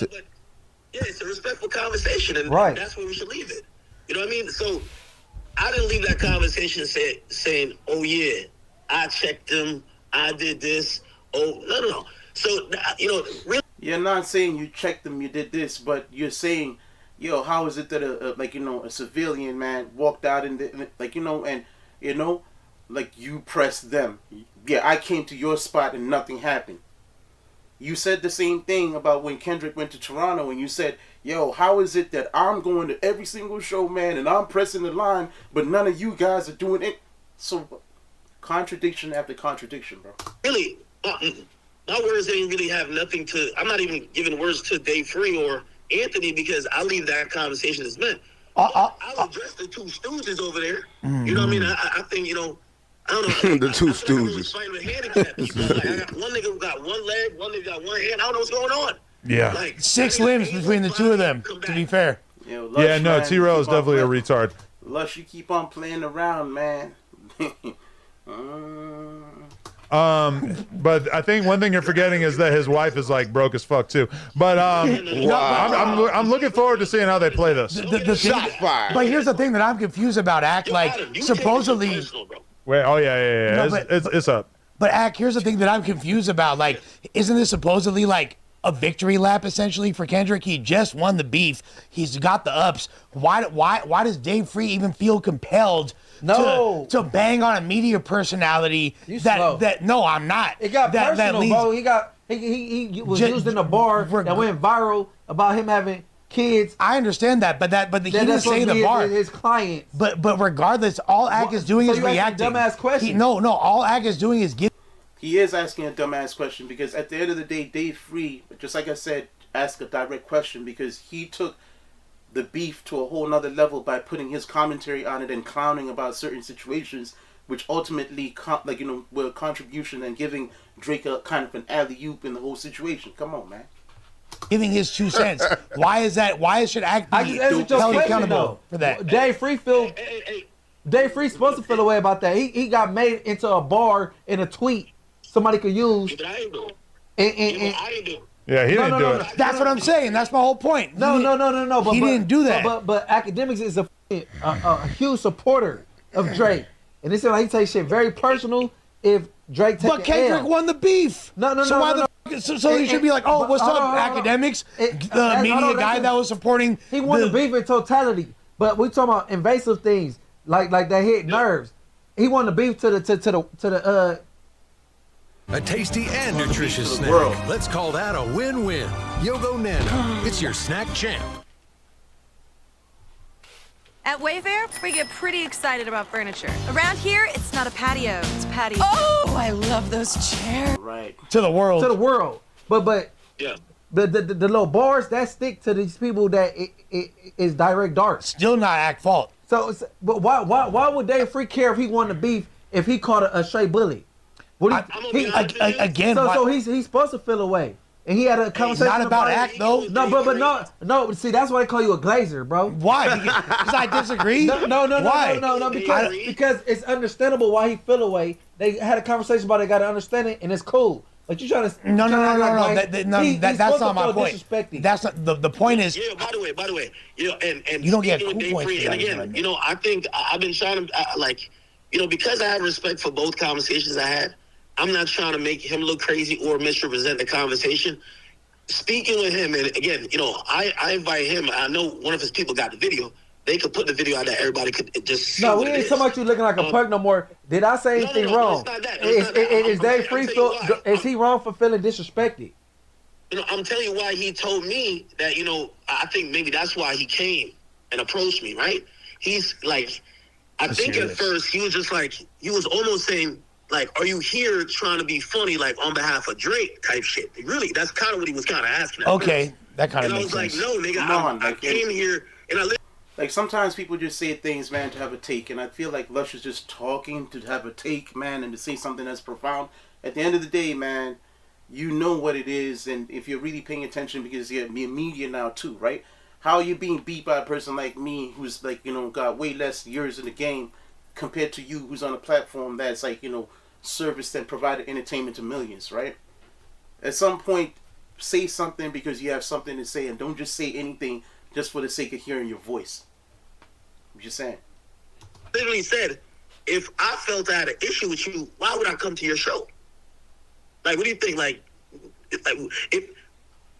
Yeah, it's a respectful conversation, and that's where we should leave it. You know what I mean? So, I didn't leave that conversation saying, oh, yeah, I checked them, I did this. Oh, no. So, really... You're not saying you checked them, you did this, but you're saying, yo, how is it that a civilian man walked out and you pressed them? Yeah, I came to your spot and nothing happened. You said the same thing about when Kendrick went to Toronto and you said, yo, how is it that I'm going to every single show, man, and I'm pressing the line, but none of you guys are doing it? So, contradiction after contradiction, bro. Really, my words ain't really have nothing to... I'm not even giving words to Dave Free or Anthony because I leave that conversation as men. I'll address the two stooges over there. You know what I mean? I think, I don't know. The two stooges. Fighting with handicapped people. Like, I got one nigga who got one leg, one nigga got one hand. I don't know what's going on. Yeah. Like, 6 limbs between the two of them, to be fair. Yo, Lush, yeah, no, T-Rell is definitely a retard. Lush, you keep on playing around, man. But I think one thing you're forgetting is that his wife is like broke as fuck too. But I'm looking forward to seeing how they play this. The Shots fired. But here's the thing that I'm confused about. Act like supposedly. Wait, oh yeah. No, it's up. But Act, here's the thing that I'm confused about. Like, isn't this supposedly like a victory lap essentially for Kendrick? He just won the beef. He's got the ups. Why does Dave Free even feel compelled to bang on a media personality no, I'm not. It got personal, bro. He was used in a bar that went viral about him having kids. I understand that, but he didn't say the bar. His clients. But regardless, all Ack is doing is reacting. Dumbass question. No, all Ack is doing is giving. He is asking a dumbass question because at the end of the day, Dave Free, just like I said, asked a direct question because he took the beef to a whole nother level by putting his commentary on it and clowning about certain situations, which ultimately, were a contribution and giving Drake a kind of an alley-oop in the whole situation. Come on, man. Giving his 2 cents. Why is that? Why should Act be held accountable for that? Dave Free supposed to feel a way about that. He got made into a bar in a tweet somebody could use. But I ain't doing. I ain't doing. Yeah, he didn't do it. That's what I'm saying. That's my whole point. No. He didn't do that. But Akademiks is a huge supporter of Drake, and it seems like he takes shit very personal if Drake takes. But Kendrick won the beef. No. So he should be like, oh, what's up, Akademiks? The media guy that was supporting. He won the beef in totality, but we talking about invasive things like that hit nerves. He won the beef to the. A tasty and nutritious snack. Let's call that a win-win. Yogo Nano, it's your snack champ. At Wayfair, we get pretty excited about furniture. Around here, it's not a patio, it's a patio. Oh, I love those chairs. Right. To the world. But Yeah. the little bars that stick to these people that it is direct darts. Still not Act fault. So, but why would Dave Free care if he won the beef if he caught a straight bully? Again, so he's supposed to feel away. And he had a conversation. Not about Act though. No, but no. See, that's why they call you a glazer, bro. Why? Because I disagree. No. Why? No. Because it's understandable why he feel away. They had a conversation about it, got to understand it, and it's cool. But you trying to no. That's not my point. That's not the point is. Yeah. By the way, you know, and you don't get cool Dave points Free, for and that, again, man. you know, I think I've been trying to because I have respect for both conversations I had. I'm not trying to make him look crazy or misrepresent the conversation. Speaking with him, and again, you know, I invite him. I know one of his people got the video. They could put the video out that everybody could just see. No, we ain't talking about you looking like a punk no more. Did I say anything wrong? It's not that. Is Dave Free is he wrong for feeling disrespected? You know, I'm telling you why he told me that. You know, I think maybe that's why he came and approached me. Right? He's like, I think at first he was just like, he was almost saying, like, are you here trying to be funny, like, on behalf of Drake type shit? Really, that's kind of what he was kind of asking. Okay, that kind of makes sense. And I was like, no, nigga, I came here and I Like, sometimes people just say things, man, to have a take. And I feel like Lush is just talking to have a take, man, and to say something that's profound. At the end of the day, man, you know what it is. And if you're really paying attention, because you're media now, too, right? How are you being beat by a person like me who's, like, you know, got way less years in the game compared to you who's on a platform that's, like, you know, serviced and provided entertainment to millions, right? At some point, say something because you have something to say, and don't just say anything just for the sake of hearing your voice. I'm just saying. literally said, if I felt I had an issue with you, why would I come to your show? Like, what do you think? Like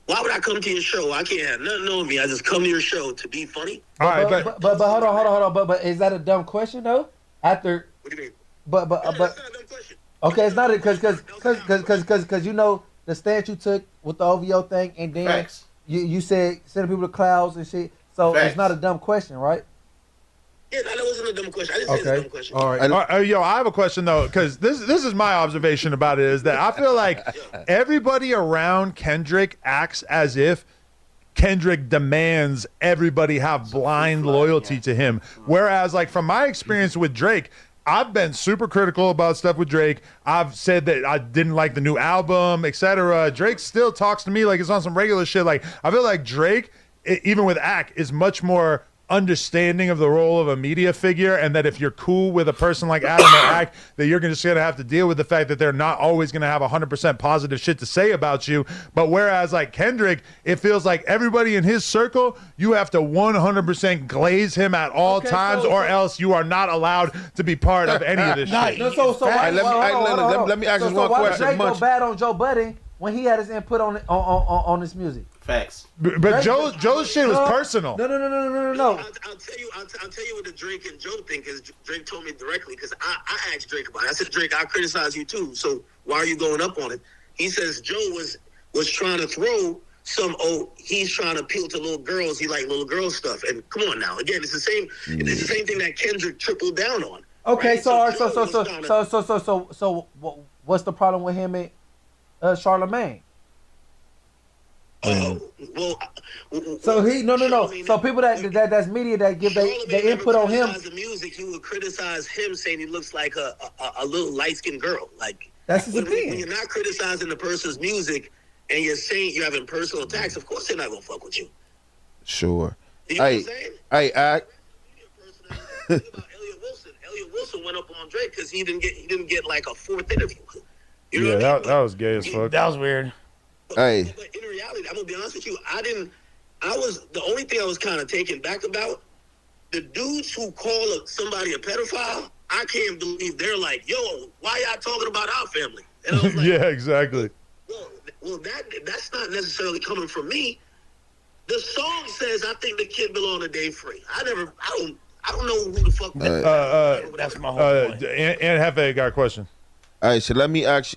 why would I come to your show? I can't have nothing on me. I just come to your show to be funny. All right, but hold on. But is that a dumb question though? After. What do you mean? But that's not a dumb question. Okay, it's not because you know the stance you took with the OVO thing, and then Facts. you said sending people to clouds and shit. So Facts. it's not a dumb question, right? Yeah, that wasn't a dumb question. I didn't say it's a dumb question. All right. Yo, I have a question though, because this is my observation about it, is that I feel like everybody around Kendrick acts as if Kendrick demands everybody have blind loyalty to him. Whereas, like, from my experience with Drake, I've been super critical about stuff with Drake. I've said that I didn't like the new album, etc. Drake still talks to me like it's on some regular shit. Like, I feel like Drake, even with Ack, is much more understanding of the role of a media figure, and that if you're cool with a person like Adam or Ack, that you're just going to have to deal with the fact that they're not always going to have 100% positive shit to say about you. But whereas, like, Kendrick, it feels like everybody in his circle, you have to 100% glaze him at all times, or else you are not allowed to be part of any of this shit. Let me ask you one question. Why did Drake go bad on Joe Budden when he had his input on this music? Facts. But Joe's shit was personal. No. I'll tell you what the Drake and Joe think, because Drake told me directly, because I asked Drake about it. I said, Drake, I criticize you too, so why are you going up on it? He says Joe was trying to throw some, he's trying to appeal to little girls. He like little girl stuff. And come on now, again, it's the same thing that Kendrick tripled down on. Okay, right? So what's the problem with him and Charlamagne? Well, so he no. So people that's media that give they input on him. The music, you would criticize him, saying he looks like a little light skinned girl. Like, that's his opinion. When you're not criticizing the person's music and you're saying you're having personal attacks, of course they're not gonna fuck with you. Sure. You know what I'm saying? Hey, Elliot Wilson went up on Drake because he didn't get like a fourth interview. You know what I mean? that was gay as fuck. That was weird. But in reality, I'm gonna be honest with you. The only thing I was kind of taken back about the dudes who call somebody a pedophile. I can't believe they're like, yo, why y'all talking about our family? And I was like, yeah, exactly. Well, that's not necessarily coming from me. The song says I think the kid belonged to Dave Free. I don't know who the fuck. That's my whole point. And Hefe got a question. All right, so let me ask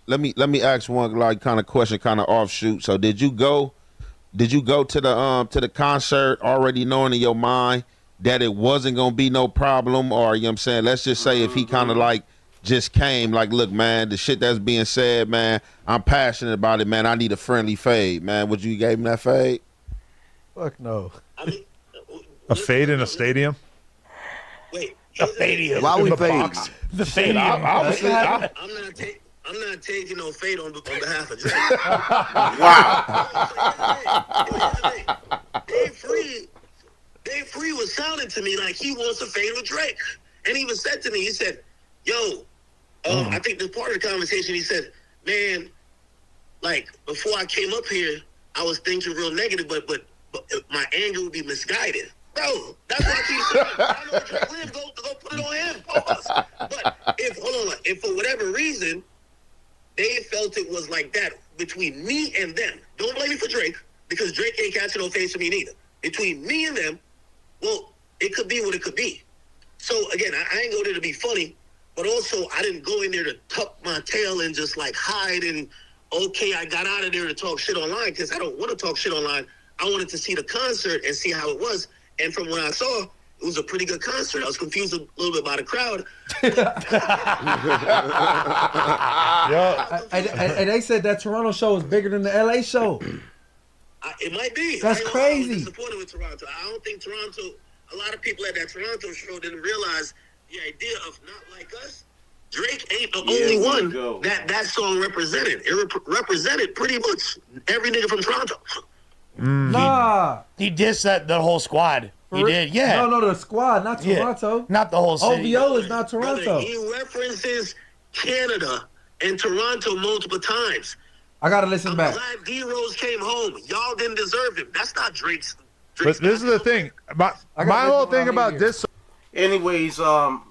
one like kind of question, kind of offshoot. So did you go to the concert already knowing in your mind that it wasn't gonna be no problem, or you know what I'm saying? Let's just say if he kind of like just came like, look, man, the shit that's being said, man, I'm passionate about it, man. I need a friendly fade, man. Would you gave him that fade? Fuck no. I mean, A fade in a stadium? Wait, a fadium. Why we the fade? box. The fadium. I'm not taking no fade on behalf of Drake. Wow. Dave Free was sounding to me like he wants a fade with Drake. And he even said to me, he said, yo, I think the part of the conversation, he said, man, like, before I came up here, I was thinking real negative, but my anger would be misguided. Bro, that's why I keep saying, I know where Drake lives, go put it on him, pause. But if for whatever reason, they felt it was like that between me and them, don't blame me for Drake, because Drake ain't catching no face for me neither. Between me and them, well, it could be what it could be. So again, I ain't go there to be funny, but also I didn't go in there to tuck my tail and just like hide and, okay, I got out of there to talk shit online, because I don't want to talk shit online. I wanted to see the concert and see how it was. And from what I saw, it was a pretty good concert. I was confused a little bit by the crowd. And they said that Toronto show was bigger than the LA show. It might be. That's crazy. I was disappointed with Toronto. I don't think Toronto, a lot of people at that Toronto show didn't realize the idea of Not Like Us. Drake ain't the only one that song represented. It represented pretty much every nigga from Toronto. Nah. He dissed the whole squad. He did, yeah. No, the squad, not Toronto. Not the whole city. OVO is not Toronto. Brother, he references Canada and Toronto multiple times. I gotta listen back. I'm glad D-Rose came home. Y'all didn't deserve him. That's not Drake's. But this is the thing. My whole thing about this. Anyways,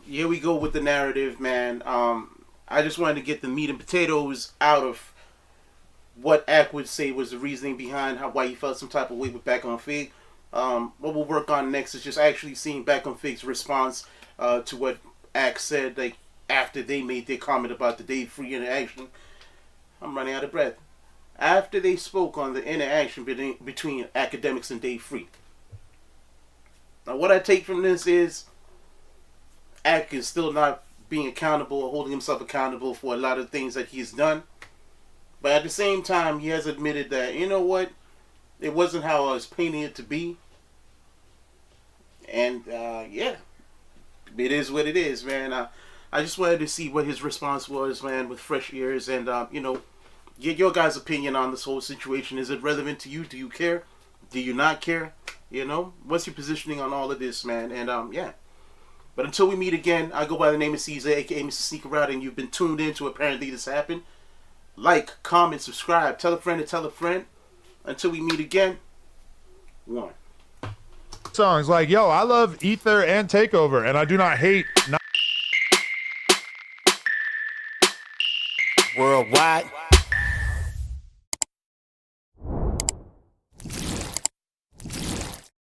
here we go with the narrative, man. I just wanted to get the meat and potatoes out of what Ak would say was the reasoning behind why he felt some type of way with Back On Figg. What we'll work on next is just actually seeing Back On Figg's response to what Ak said, like after they made their comment about the Dave Free interaction. I'm running out of breath. After they spoke on the interaction between Akademiks and Dave Free. Now, what I take from this is Ak is still not being accountable or holding himself accountable for a lot of things that he's done. But at the same time, he has admitted that, you know what, it wasn't how I was painting it to be. And, yeah, it is what it is, man. I just wanted to see what his response was, man, with fresh ears and, you know, get your guys' opinion on this whole situation. Is it relevant to you? Do you care? Do you not care? You know, what's your positioning on all of this, man? And, yeah. But until we meet again, I go by the name of Caesar, a.k.a. Mr. Sneaker Out, and you've been tuned in to Apparently This Happened. Like, comment, subscribe, tell a friend to tell a friend. Until we meet again, one. Songs like, yo, I love Ether and Takeover, and I do not hate. Worldwide.